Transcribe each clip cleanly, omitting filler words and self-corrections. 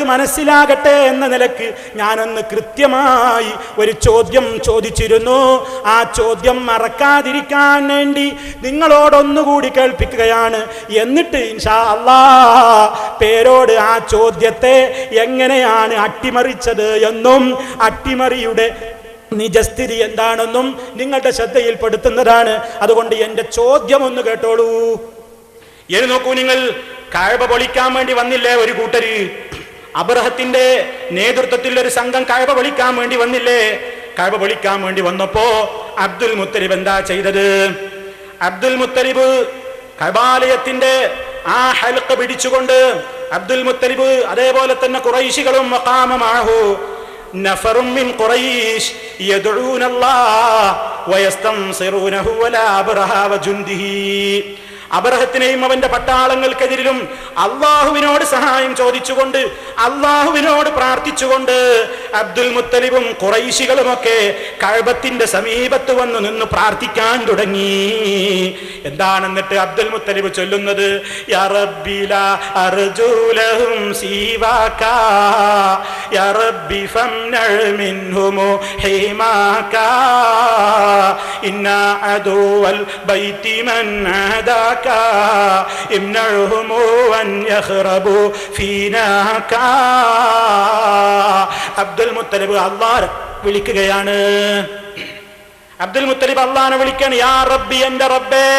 മനസ്സിലാകട്ടെ എന്ന നിലക്ക് ഞാനൊന്ന് കൃത്യമായി ഒരു ചോദ്യം ചോദിച്ചിരുന്നു. ആ ചോദ്യം മറക്കാതിരിക്കാൻ വേണ്ടി നിങ്ങളോടൊന്നുകൂടി കേൾപ്പിക്കുകയാണ്. എന്നിട്ട് ഇൻഷാ അല്ലാഹ് പേരോട് ആ ചോദ്യത്തെ എങ്ങനെയാണ് അട്ടിമറിച്ചത് എന്നും അട്ടിമറിയുടെ നിജസ്ഥിതി എന്താണെന്നും നിങ്ങളുടെ ശ്രദ്ധയിൽപ്പെടുത്തുന്നതാണ്. അതുകൊണ്ട് എന്റെ ചോദ്യം ഒന്ന് കേട്ടോളൂ. ഇനി നോക്കൂ, നിങ്ങൾ കഅബ പൊളിക്കാൻ വേണ്ടി വന്നില്ലേ ഒരു കൂട്ടര്? അബ്രഹത്തിന്റെ നേതൃത്വത്തിൽ ഒരു സംഘം കഅബ പൊളിക്കാൻ വേണ്ടി വന്നില്ലേ? കഅബ പൊളിക്കാൻ വേണ്ടി വന്നപ്പോ അബ്ദുൽ മുത്തലിബ് എന്താ ചെയ്തത്? അബ്ദുൽ മുത്തലിബ് കഅബാലയത്തിന്റെ ആ ഹൽഖ പിടിച്ചുകൊണ്ട് അബ്ദുൽ മുത്തലിബ് അതേപോലെ തന്നെ ഖുറൈശികളും വഖാമ മഅഹു നഫറും മിൻ ഖുറൈശ് യദ്ഊനല്ലാഹ് വയസ്തൻസിറൂനഹു വലാ അബ്റഹ വജുൻദിഹി. അബ്രഹത്തിനെയും അവന്റെ പട്ടാളങ്ങൾക്കെതിരിലും അള്ളാഹുവിനോട് സഹായം ചോദിച്ചുകൊണ്ട് അള്ളാഹുവിനോട് പ്രാർത്ഥിച്ചുകൊണ്ട് അബ്ദുൽ മുത്തലിബും ഖുറൈശികളുമൊക്കെ കഅബത്തിന്റെ സമീപത്ത് വന്നു നിന്ന് പ്രാർത്ഥിക്കാൻ തുടങ്ങി. എന്താണെന്നിട്ട് അബ്ദുൽ മുത്തലിബ് ചൊല്ലുന്നത്? യാ റബ്ബി ലാ അർജൂ ലഹും സീവാക യാ റബ്ബി ഫംനഉ മിൻഹും ഹിമാക ഇന്നാ അദുവൽ ബൈതി മൻ ആദാ അബ്ദുൽ മുത്തലിബ് അല്ലാഹ് വിളിക്കുകയാണ്. അബ്ദുൽ മുത്തലിബ് അല്ലാഹനെ വിളിക്കുകയാണ്. യാ റബ്ബി, എന്റെ റബ്ബേ,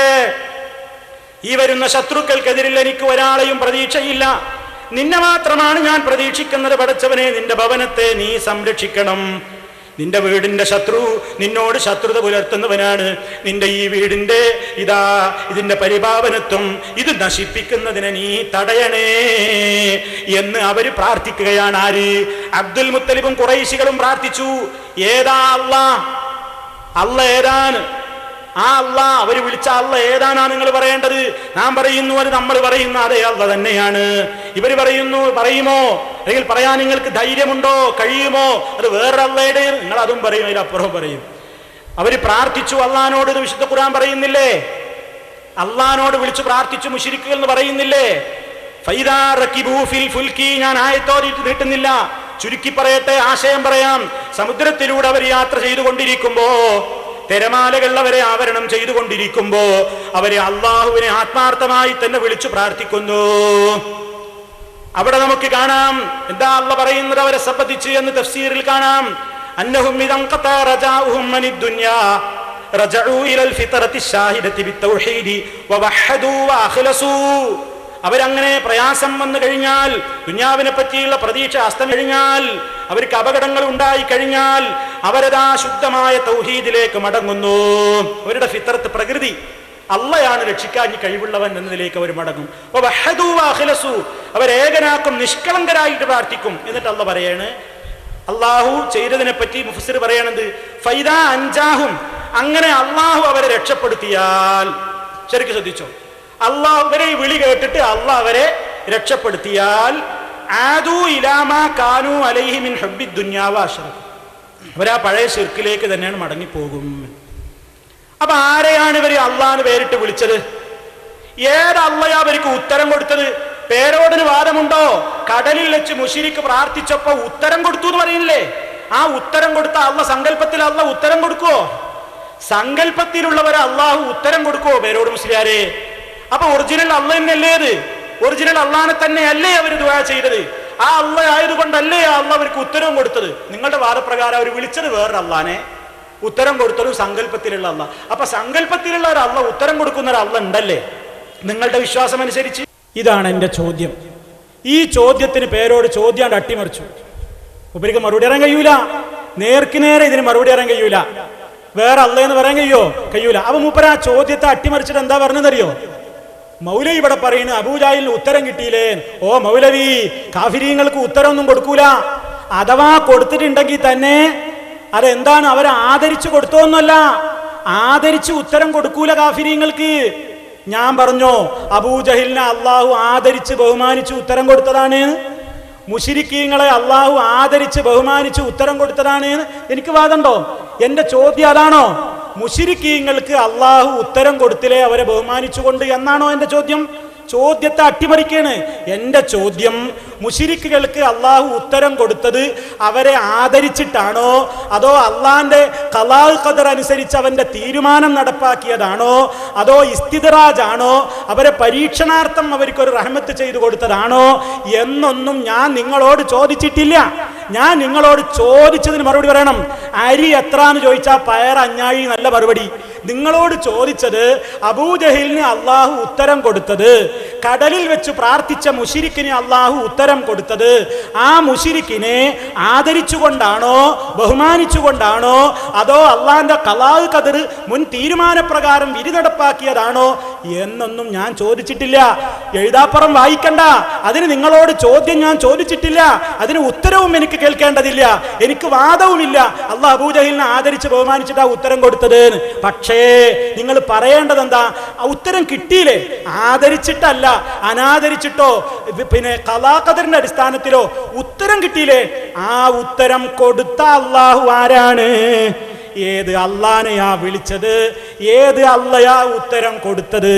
ഈ വരുന്ന ശത്രുക്കൾക്കെതിരിൽ എനിക്ക് ഒരാളെയും പ്രതീക്ഷയില്ല. നിന്നെ മാത്രമാണ് ഞാൻ പ്രതീക്ഷിക്കുന്നത്. പടച്ചവനെ, നിന്റെ ഭവനത്തെ നീ സംരക്ഷിക്കണം. നിന്റെ വീടിന്റെ ശത്രു നിന്നോട് ശത്രുത പുലർത്തുന്നവനാണ്. നിന്റെ ഈ വീടിന്റെ ഇതിന്റെ പരിപാവനത്വം ഇത് നശിപ്പിക്കുന്നതിനെ നീ തടയണേ എന്ന് അവര് പ്രാർത്ഥിക്കുകയാണ്. ആര്? അബ്ദുൽ മുത്തലിബും ഖുറൈശികളും പ്രാർത്ഥിച്ചു. ഏതാ അല്ലാഹ്? അല്ലാഹ് ഏതാണ്? ആ അല്ലാഹ്, അവര് വിളിച്ച അല്ലാഹ് ഏതാനാ നിങ്ങൾ പറയേണ്ടത്? നാം പറയുന്നു അത് നമ്മൾ പറയുന്ന അതേ അല്ലാഹ് തന്നെയാണ്. ഇവര് പറയുന്നു, പറയുമോ? അല്ലെങ്കിൽ പറയാൻ നിങ്ങൾക്ക് ധൈര്യമുണ്ടോ, കഴിയുമോ? അത് വേറെ അല്ലാഹയുടെ, നിങ്ങൾ അതും പറയും, അതിലപ്പുറവും പറയും. അവര് പ്രാർത്ഥിച്ചു അല്ലാഹനോട്. ഇത് വിശുദ്ധ ഖുർആൻ പറയുന്നില്ലേ? അല്ലാഹനോട് വിളിച്ചു പ്രാർത്ഥിച്ചു മുശ്രിക്കുകൾ എന്ന് പറയുന്നില്ലേ? ഫൈദാ റകിബൂ ഫിൽ ഫുൽകി. ഞാൻ ആയത്തോതിട്ട് നീട്ടുന്നില്ല, ചുരുക്കി പറയട്ടെ, ആശയം പറയാം. സമുദ്രത്തിലൂടെ അവർ യാത്ര ചെയ്തുകൊണ്ടിരിക്കുമ്പോ, തിരമാലകൾ അവരെ ആവരണം ചെയ്തുകൊണ്ടിരിക്കുമ്പോ അവരെ അള്ളാഹുവിനെ ആത്മാർത്ഥമായി തന്നെ വിളിച്ചു പ്രാർത്ഥിക്കുന്നു. അവിടെ നമുക്ക് കാണാം എന്താ അല്ലാഹ് പറയുന്നത് അവരെ സംബന്ധിച്ച് എന്ന് തഫ്സീറിൽ കാണാം. അന്നഹും ഇദൻ ഖതാ റജാഉഹും അനിദ് ദുനിയാ റജഉ ഇലൽ ഫിത്രത്തി ശാഹിദത്തി ബിത്തൗഹീദി വവഹദു വഅഖ്ലസു. അവരങ്ങനെ പ്രയാസം വന്നു കഴിഞ്ഞാൽ, ദുനിയാവിനെ പറ്റിയുള്ള പ്രതീക്ഷ അസ്തം കഴിഞ്ഞാൽ, അവർക്ക് അപകടങ്ങൾ ഉണ്ടായി കഴിഞ്ഞാൽ അവരതാ ശുദ്ധമായ തൗഹീദിലേക്ക് മടങ്ങുന്നു. അവരുടെ ഫിത്രത്ത്, പ്രകൃതി, അള്ളയാണ് രക്ഷിക്കാൻ കഴിവുള്ളവൻ എന്നതിലേക്ക് അവർ മടങ്ങും. അവരേകനാക്കും, നിഷ്കളങ്കരായിട്ട് പ്രാർത്ഥിക്കും. എന്നിട്ട് അള്ളാഹ് പറയാണ്, അള്ളാഹു ചെയ്തതിനെ പറ്റി മുഫസ്സിർ പറയണത് ഫൈദാ അൻജാഹും. അങ്ങനെ അള്ളാഹു അവരെ രക്ഷപ്പെടുത്തിയാൽ, ശരിക്കും ശ്രദ്ധിച്ചോ, അള്ളാഹു അവരെ വിളി കേട്ടിട്ട് അള്ളാഹ് അവരെ രക്ഷപ്പെടുത്തിയാൽ ആദു ഇലാമാ കാനൂ അലൈഹി മിൻ ഹുബ്ബി ദുനിയാ വഅശ്റഫ്. അവരാ പഴയ ശിർക്കിലേക്ക് തന്നെയാണ് മടങ്ങിപ്പോകും. അപ്പൊ ആരെയാണ് ഇവര് അള്ളാഹ് പേരിട്ട് വിളിച്ചത്? ഏത് അള്ളയാ അവർക്ക് ഉത്തരം കൊടുത്തത്? പേരോടിന് വാദമുണ്ടോ? കടലിൽ വെച്ച് മുശ്രിക്ക് പ്രാർത്ഥിച്ചപ്പോ ഉത്തരം കൊടുത്തു എന്ന് പറയുന്നില്ലേ? ആ ഉത്തരം കൊടുത്ത അള്ളാഹ് സങ്കല്പത്തിൽ അള്ളാഹ് ഉത്തരം കൊടുക്കുവോ? സങ്കല്പത്തിലുള്ളവരെ അള്ളാഹു ഉത്തരം കൊടുക്കുവോ പേരോട് മുസ്ലിയാരെ? അപ്പൊ ഒറിജിനൽ അള്ളാഹ് തന്നെയല്ലേ അത്? ഒറിജിനൽ അള്ളാഹിനെ തന്നെയല്ലേ അവർ ദുആ ചെയ്തത്? ആ അള്ളാഹ് ആയതുകൊണ്ടല്ലേ ആ അള്ളാഹ് അവർക്ക് ഉത്തരവും കൊടുത്തത്? നിങ്ങളുടെ വാദപ്രകാരം അവർ വിളിച്ചത് വേറെ അള്ളാഹിനെ, ഉത്തരം കൊടുത്തൊരു സങ്കല്പത്തിലുള്ള അള്ളാഹ്. അപ്പൊ സങ്കല്പത്തിലുള്ള ഒരു അള്ളാഹ് ഉത്തരം കൊടുക്കുന്ന ഒരു അള്ളാഹ് ഉണ്ടല്ലേ നിങ്ങളുടെ വിശ്വാസം അനുസരിച്ച്? ഇതാണ് എന്റെ ചോദ്യം. ഈ ചോദ്യത്തിന് പേരോട് ചോദ്യം അട്ടിമറിച്ചു. ഉപരിക്ക് മറുപടി അറിയാൻ കഴിയൂല, നേർക്ക് നേരെ ഇതിന് മറുപടി അറിയാൻ കഴിയൂല. വേറെ അള്ളയെന്ന് പറയാൻ കഴിയൂല. അപ്പൊ മൂപ്പര ആ ചോദ്യത്തെ അട്ടിമറിച്ചിട്ട് എന്താ പറഞ്ഞതറിയോ? മൗലവി ഇവിടെ പറയുന്നു അബൂജാഹിലിന് ഉത്തരം കിട്ടിയില്ലേ? ഓ മൗലവി, കാഫിരീങ്ങൾക്ക് ഉത്തരമൊന്നും കൊടുക്കൂല. അഥവാ കൊടുത്തിട്ടുണ്ടെങ്കിൽ തന്നെ അതെന്താണ്, അവരെ ആദരിച്ചു കൊടുത്തോന്നല്ല, ആദരിച്ച് ഉത്തരം കൊടുക്കൂല കാഫിരീങ്ങൾക്ക്. ഞാൻ പറഞ്ഞോ അബൂജഹിലിനെ അള്ളാഹു ആദരിച്ച് ബഹുമാനിച്ച് ഉത്തരം കൊടുത്തതാണ്. മുശ്രിക്കീങ്ങളെ അള്ളാഹു ആദരിച്ച് ബഹുമാനിച്ച് ഉത്തരം കൊടുത്തതാണ്. എനിക്ക് വാദമുണ്ടോ? എന്റെ ചോദ്യം അതാണോ? മുശ്രിക്കീങ്ങൾക്ക് അള്ളാഹു ഉത്തരം കൊടുത്തില്ലേ അവരെ ബഹുമാനിച്ചുകൊണ്ട് എന്നാണോ എന്റെ ചോദ്യം? ചോദ്യത്തെ അട്ടിമറിക്കാണ്. എന്റെ ചോദ്യം, മുശ്രിക്കുകൾക്ക് അള്ളാഹു ഉത്തരം കൊടുത്തത് അവരെ ആദരിച്ചിട്ടാണോ അതോ അള്ളാന്റെ ഖലാ ഖദർ അനുസരിച്ച് അവന്റെ തീരുമാനം നടപ്പാക്കിയതാണോ അതോ ഇസ്തിദ്റാജാണോ, അവരെ പരീക്ഷണാർത്ഥം അവർക്കൊരു റഹ്മത്ത് ചെയ്തു കൊടുത്തതാണോ എന്നൊന്നും ഞാൻ നിങ്ങളോട് ചോദിച്ചിട്ടില്ല. ഞാൻ നിങ്ങളോട് ചോദിച്ചതിന് മറുപടി പറയണം. അരി എത്ര എന്ന് ചോദിച്ചാൽ പയർ അഞ്ഞാഴി നല്ല മറുപടി. നിങ്ങളോട് ചോദിച്ചത് അബൂജഹലിന് അള്ളാഹു ഉത്തരം കൊടുത്തത്, കടലിൽ വെച്ച് പ്രാർത്ഥിച്ച മുശ്രിക്കിന് അള്ളാഹു ഉത്തരം കൊടുത്തത് ആ മുശ്രിക്കിനെ ആദരിച്ചുകൊണ്ടാണോ ബഹുമാനിച്ചുകൊണ്ടാണോ അതോ അള്ളാന്റെ ഖലാ ഖദർ മുൻ തീരുമാനപ്രകാരം വിധി നടപ്പാക്കിയതാണോ എന്നൊന്നും ഞാൻ ചോദിച്ചിട്ടില്ല. എഴുതാപ്പുറം വായിക്കണ്ട. അതിന് നിങ്ങളോട് ചോദ്യം ഞാൻ ചോദിച്ചിട്ടില്ല. അതിന് ഉത്തരവും എനിക്ക് കേൾക്കേണ്ടതില്ല. എനിക്ക് വാദവുമില്ല അള്ളാഹ് അബൂജഹലിനെ ആദരിച്ച് ബഹുമാനിച്ചിട്ടാ ഉത്തരം കൊടുത്തത്. പക്ഷേ നിങ്ങൾ പറയേണ്ടത് എന്താ? ഉത്തരം കിട്ടിയില്ലേ? ആദരിച്ചിട്ടല്ല, അനാദരിച്ചിട്ടോ പിന്നെ ഖലാ ഖദറിന്റെ അടിസ്ഥാനത്തിലോ ഉത്തരം കിട്ടിയില്ലേ? ആ ഉത്തരം കൊടുത്ത അള്ളാഹു ആരാണ്? ഏത് അള്ളാനെയാ വിളിച്ചത്? ഏത് അള്ളയാ ഉത്തരം കൊടുത്തത്?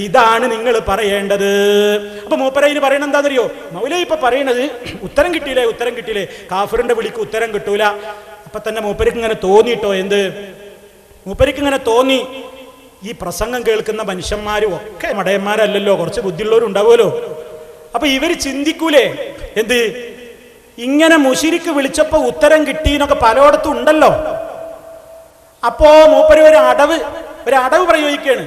ഇതാണ് നിങ്ങൾ പറയേണ്ടത്. അപ്പൊ മൂപ്പരയിന് പറയണത് എന്താണെന്നറിയോ? മൗലവി ഇപ്പൊ പറയണത് ഉത്തരം കിട്ടിയില്ലേ, ഉത്തരം കിട്ടിയില്ലേ, കാഫിറിന്റെ വിളിക്ക് ഉത്തരം കിട്ടൂല. അപ്പൊ തന്നെ മൂപ്പർക്ക് ഇങ്ങനെ തോന്നിയിട്ടോ, എന്ത് മൂപ്പർക്ക് ഇങ്ങനെ തോന്നി, ഈ പ്രസംഗം കേൾക്കുന്ന മനുഷ്യന്മാരും ഒക്കെ മടയന്മാരല്ലല്ലോ, കുറച്ച് ബുദ്ധിയുള്ളവരും ഉണ്ടാവുമല്ലോ. അപ്പൊ ഇവര് ചിന്തിക്കൂലേ, എന്ത് ഇങ്ങനെ മുശ്രിക്ക് വിളിച്ചപ്പോ ഉത്തരം കിട്ടി എന്നൊക്കെ പലയിടത്തും ഉണ്ടല്ലോ. അപ്പോ മൂപ്പര് ഒരു അടവ് പ്രയോഗിക്കുകയാണ്.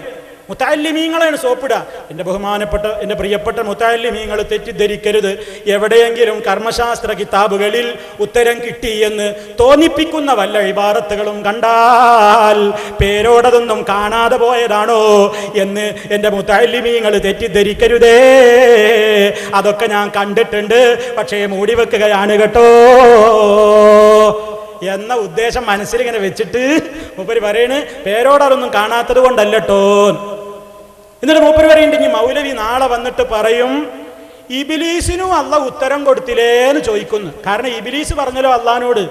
മുത്തഅല്ലിമീങ്ങളാണ് സോപ്പിടുക. എൻ്റെ ബഹുമാനപ്പെട്ട എൻ്റെ പ്രിയപ്പെട്ട മുത്തഅല്ലിമീങ്ങൾ തെറ്റിദ്ധരിക്കരുത്. എവിടെയെങ്കിലും കർമ്മശാസ്ത്ര കിതാബുകളിൽ ഉത്തരം കിട്ടി എന്ന് തോന്നിപ്പിക്കുന്ന വല്ല ഇബാറത്തുകളും കണ്ടാൽ പേരോടതൊന്നും കാണാതെ പോയതാണോ എന്ന് എൻ്റെ മുത്തഅല്ലിമീങ്ങൾ തെറ്റിദ്ധരിക്കരുതേ. അതൊക്കെ ഞാൻ കണ്ടിട്ടുണ്ട്, പക്ഷേ മൂടി വെക്കുകയാണ് കേട്ടോ എന്ന ഉദ്ദേശം മനസ്സിലിങ്ങനെ വെച്ചിട്ട് മൂപ്പര് പറയണ് പേരോടൊന്നും കാണാത്തത് കൊണ്ടല്ലോ. എന്നിട്ട് മൂപ്പര് പറയുന്നുണ്ട്, ഇനി മൗലവി നാളെ വന്നിട്ട് പറയും ഇബ്ലീസിനും അള്ളാഹ് ഉത്തരം കൊടുത്തില്ലേന്ന് ചോദിക്കുന്നു. കാരണം ഇബ്ലീസ് പറഞ്ഞല്ലോ അള്ളാഹിനോട്,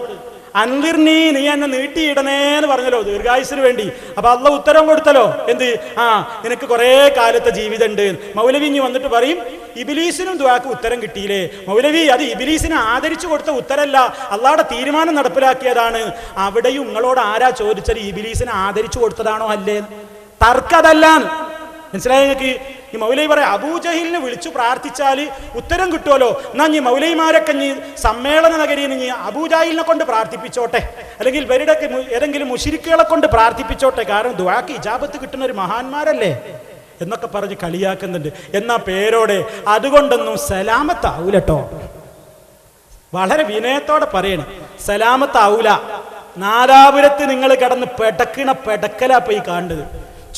അൻദിർനീ, നീ എന്നെ നീട്ടിയിടണേന്ന് പറഞ്ഞല്ലോ ദീർഘായുസിന് വേണ്ടി. അപ്പൊ അള്ളാഹ് ഉത്തരം കൊടുത്തല്ലോ, എന്ത് നിനക്ക് കുറെ കാലത്തെ ജീവിതം ഉണ്ട്. മൗലവി ഇനി വന്നിട്ട് പറയും ഇബ്ലീസിനും ദുആക്ക് ഉത്തരം കിട്ടിയില്ലേ? മൗലവി, അത് ഇബ്ലീസിനെ ആദരിച്ചു കൊടുത്ത ഉത്തരല്ല, അള്ളാഹുടെ തീരുമാനം നടപ്പിലാക്കിയതാണ്. അവിടെയും നിങ്ങളോട് ആരാ ചോദിച്ചത് ഇബ്ലീസിനെ ആദരിച്ചു കൊടുത്തതാണോ അല്ലേ? തർക്കതല്ലാന്ന് മനസ്സിലായി നിങ്ങൾക്ക്? ഈ മൗലവി പറയാം അബൂജഹലിനെ വിളിച്ചു പ്രാർത്ഥിച്ചാൽ ഉത്തരം കിട്ടുമല്ലോ, എന്നാ ഈ മൗലവിമാരൊക്കെ ഇനി സമ്മേളന നഗരിയിൽ ഇനി അബൂജഹലിനെ കൊണ്ട് പ്രാർത്ഥിപ്പിച്ചോട്ടെ, അല്ലെങ്കിൽ ഇവരുടെ ഏതെങ്കിലും മുശ്രിക്കുകളെ കൊണ്ട് പ്രാർത്ഥിപ്പിച്ചോട്ടെ, കാരണം ദുആക്ക് ഇജാബത്ത് കിട്ടുന്ന ഒരു മഹാന്മാരല്ലേ എന്നൊക്കെ പറഞ്ഞ് കളിയാക്കുന്നുണ്ട്. എന്നാ പേരോടെ അതുകൊണ്ടൊന്നും സലാമത്താവൂലട്ടോ. വളരെ വിനയത്തോടെ പറയണം, സലാമത്താവൂല. നാദാപുരത്ത് നിങ്ങൾ കിടന്ന് പെടക്കലാ പോയി കാണുന്നത്.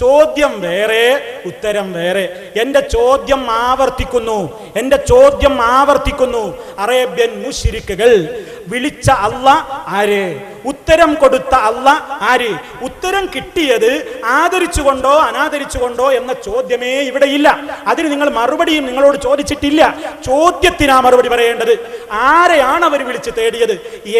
ചോദ്യം വേറെ, ഉത്തരം വേറെ. എൻ്റെ ചോദ്യം ആവർത്തിക്കുന്നു. അറേബ്യൻ മുശ്രിക്കുകൾ വിളിച്ച അള്ളാഹ് ആര്? ഉത്തരം കൊടുത്ത അള്ളാഹ് ആര്? ഉത്തരം കിട്ടിയത് ആദരിച്ചുകൊണ്ടോ അനാദരിച്ചുകൊണ്ടോ എന്ന ചോദ്യമേ ഇവിടെ ഇല്ല. അതിന് നിങ്ങൾ മറുപടിയും നിങ്ങളോട് ചോദിച്ചിട്ടില്ല. ചോദ്യത്തിനാ മറുപടി പറയേണ്ടത്. ആരെയാണ് അവർ വിളിച്ച് തേടിയത്?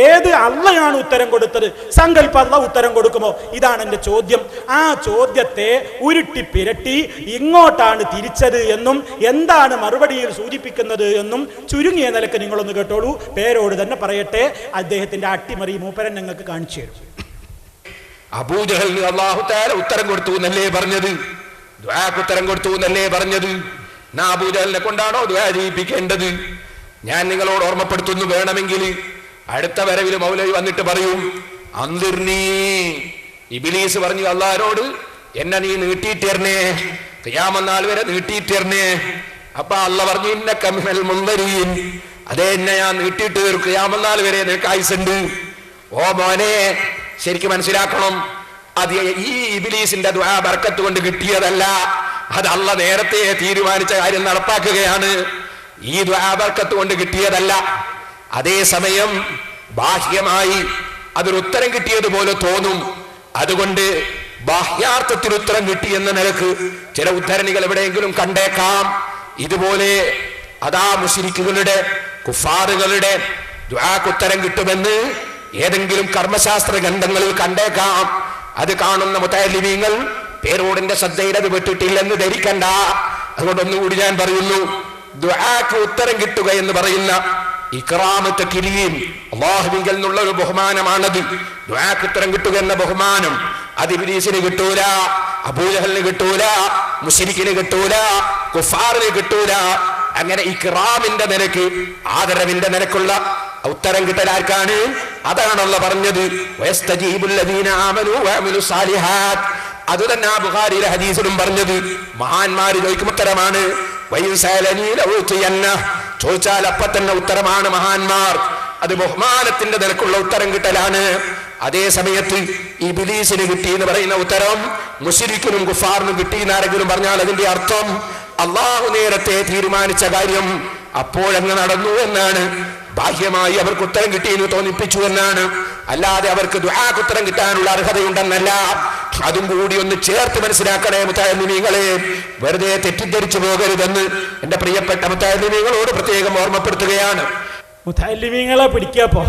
ഏത് അള്ളയാണ് ഉത്തരം കൊടുത്തത്? സങ്കല്പ അള്ളാഹ് ഉത്തരം കൊടുക്കുമോ? ഇതാണ് എൻ്റെ ചോദ്യം. ആ ചോദ്യത്തെ ഉരുട്ടി പിരട്ടി ഇങ്ങോട്ടാണ് തിരിച്ചത് എന്നും എന്താണ് മറുപടിയിൽ സൂചിപ്പിക്കുന്നത് എന്നും ചുരുങ്ങിയ നിലക്ക് നിങ്ങളൊന്ന് കേട്ടോളൂ. പേരോട് തന്നെ പറയട്ടെ, അദ്ദേഹത്തിന്റെ അട്ടിമറി മൂപ്പരൻ ഞങ്ങൾക്ക് കാണിച്ചു തരും. അബൂജഹലിന് അല്ലാഹു തആല ഉത്തരം കൊടുത്തു എന്നല്ലേ പറഞ്ഞത്? ദുആക്ക് ഉത്തരം കൊടുത്തു എന്നല്ലേ പറഞ്ഞത്? അബൂജഹലിനെ കൊണ്ടാണോ ദുആ ചെയ്യിപ്പിക്കേണ്ടത്? ഞാൻ നിങ്ങളോട് ഓർമ്മപ്പെടുത്തുന്നു, വേണമെങ്കിൽ അടുത്ത വരവിൽ മൗലവി വന്നിട്ട് പറയും അൻദിർനീ, ഇബ്ലീസ് പറഞ്ഞു അല്ലാഹുവോട് എന്നെ നീ നീട്ടിയിട്ടേർന്നേ, ഖിയാമത്ത് നാൾ വരെ നീട്ടിയിട്ടേർന്നേ. അപ്പൊ അല്ലാഹ് പറഞ്ഞു ഇന്നക മിനൽ മുൻദരീൻ, അതേ എന്നെ ഞാൻ നീട്ടിയിട്ട് വരും, ഖിയാമത്ത് നാൾ വരെ നിനക്ക് ആയുസുണ്ട്. ഓ മോനെ, ശരിക്കും മനസ്സിലാക്കണം, അത് ഈ ഇബ്ലീസിന്റെ ദുആ ബർക്കത്ത് കൊണ്ട് കിട്ടിയതല്ല, അത് അല്ലാഹ് നേരത്തെ തീരുമാനിച്ച കാര്യം നടപ്പാക്കുകയാണ്. ഈ ദുആ ബർക്കത്ത് കൊണ്ട് കിട്ടിയതല്ല. അതേസമയം ബാഹ്യമായി അതൊരു ഉത്തരം കിട്ടിയതുപോലെ തോന്നും. അതുകൊണ്ട് ബാഹ്യാർത്ഥത്തിൽ ഉത്തരം കിട്ടി എന്ന നിലക്ക് ചില ഉദ്ധരണികൾ എവിടെയെങ്കിലും കണ്ടേക്കാം. ഇതുപോലെ അതാ മുശ്രിക്കുകളുടെ കുഫാറുകളുടെ ദുആക്ക് ഉത്തരം കിട്ടുമെന്ന് ഏതെങ്കിലും കർമ്മശാസ്ത്ര ഗ്രന്ഥങ്ങളിൽ കണ്ടേക്കാം. അത് കാണുന്ന മുതഅല്ലിമീങ്ങൾ പേരോടിന്റെ ശ്രദ്ധയിൽ അത് വിട്ടിട്ടില്ലെന്ന് ധരിക്കണ്ട. അതുകൊണ്ടൊന്നുകൂടി ഞാൻ പറയുന്നു, ദുആക്ക് ഉത്തരം കിട്ടുക എന്ന് പറയുന്ന ഇക്റാമത്ത് കിരീം അല്ലാഹുവിങ്കൽ നിന്നുള്ള ഒരു ബഹുമാനമാണത്. ദുആക്ക് ഉത്തരം കിട്ടുക എന്ന ബഹുമാനം അത് ഇബ്ലീസിന് കിട്ടൂല, അബൂജഹലിന് കിട്ടൂല, മുശ്രിക്കിന് കിട്ടൂല, കുഫാറിന് കിട്ടൂല. അങ്ങനെ ഇക്റാമിന്റെ നിലക്ക്, ആദരവിന്റെ നിലക്കുള്ള ഉത്തരം കിട്ടൽ ആർക്കാണ്? അതാണല്ലോ പറഞ്ഞത് വയസ്തജീബുൽ ലദീന ആമനൂ വഅമിലുസ് സാലിഹാത്ത്. അത് തന്നെ ബുഖാരിയിലെ ഹദീസിലും പറഞ്ഞത്. മഹാന്മാര് ചോദിക്കും ഉത്തരമാണ്. ചോദിച്ചാൽ അപ്പ തന്നെ ഉത്തരമാണ് മഹാന്മാർ. അത് ബഹുമാനത്തിന്റെ നിലക്കുള്ള ഉത്തരം കിട്ടലാണ്. അതേ സമയത്ത് ഇബ്ലീസിന് കിട്ടി എന്ന് പറയുന്ന ഉത്തരം മുശ്രിക്കിനും കുഫാറിനും കിട്ടി എന്നാരെങ്കിലും പറഞ്ഞാൽ അതിന്റെ അർത്ഥം അള്ളാഹു നേരത്തെ തീരുമാനിച്ച കാര്യം അപ്പോഴങ്ങ് നടന്നു എന്നാണ്. ബാഹ്യമായി അവർക്ക് ഉത്തരം കിട്ടിയെന്ന് തോന്നിപ്പിച്ചു എന്നാണ്. അല്ലാതെ അവർക്ക് ദുആക്ക് ഉത്തരം കിട്ടാനുള്ള അർഹതയുണ്ടെന്നല്ല. അതും കൂടി ഒന്ന് ചേർത്ത് മനസ്സിലാക്കണേ മുത്തഅല്ലിമീങ്ങളെ. വെറുതെ തെറ്റിദ്ധരിച്ചു പോകരുതെന്ന് എന്റെ പ്രിയപ്പെട്ട മുത്തഅല്ലിമീങ്ങളോട് പ്രത്യേകം ഓർമ്മപ്പെടുത്തുകയാണ്. മുത്തഅല്ലിമീങ്ങളെ പിടിക്കപ്പോ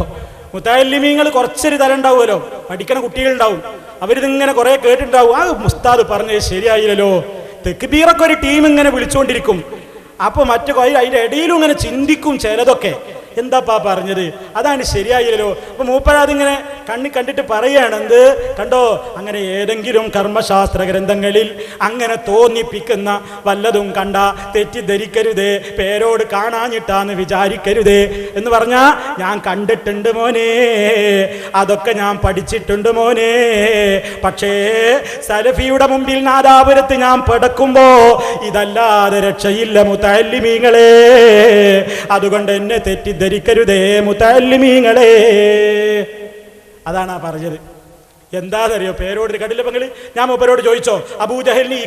മുത്തഅല്ലിമീങ്ങൾ കുറച്ചൊരു തരം ഉണ്ടാവുമല്ലോ, പഠിക്കണ കുട്ടികളുണ്ടാവും. അവരിതിങ്ങനെ കുറെ കേട്ടിട്ടുണ്ടാവും. ആ ഉസ്താദ് പറഞ്ഞത് ശരിയായില്ലല്ലോ. തെക്ബീറൊക്കെ ഒരു ടീം ഇങ്ങനെ വിളിച്ചുകൊണ്ടിരിക്കും. അപ്പൊ മറ്റു അതിന്റെ ഇടയിലും ഇങ്ങനെ ചിന്തിക്കും ചിലതൊക്കെ. എന്താപ്പാ പറഞ്ഞത്, അതാണ് ശരിയായില്ലല്ലോ. അപ്പൊ മൂപ്പരാതിങ്ങനെ കണ്ടിട്ട് പറയാണ്, എന്ത് കണ്ടോ, അങ്ങനെ ഏതെങ്കിലും കർമ്മശാസ്ത്ര ഗ്രന്ഥങ്ങളിൽ അങ്ങനെ തോന്നിപ്പിക്കുന്ന വല്ലതും കണ്ട തെറ്റിദ്ധരിക്കരുതേ, പേരോട് കാണാഞ്ഞിട്ടാന്ന് വിചാരിക്കരുതേ എന്ന് പറഞ്ഞാ ഞാൻ കണ്ടിട്ടുണ്ട് മോനെ, അതൊക്കെ ഞാൻ പഠിച്ചിട്ടുണ്ട് മോനെ. പക്ഷേ സലഫിയുടെ മുമ്പിൽ നാദാപുരത്ത് ഞാൻ പടക്കുമ്പോ ഇതല്ലാതെ രക്ഷയില്ല മുത്തഅല്ലിമീങ്ങളെ. അതുകൊണ്ട് എന്നെ തെറ്റിദ്ധരിക്കരുതേ മുത്തഅല്ലിമീങ്ങളെ. അതാണ് പറഞ്ഞത്. എന്താണെന്നറിയോ, പേരോട് കണ്ടില്ല. ഞാൻ മൂപ്പരോട് ചോദിച്ചോ, അബൂജഹലിന്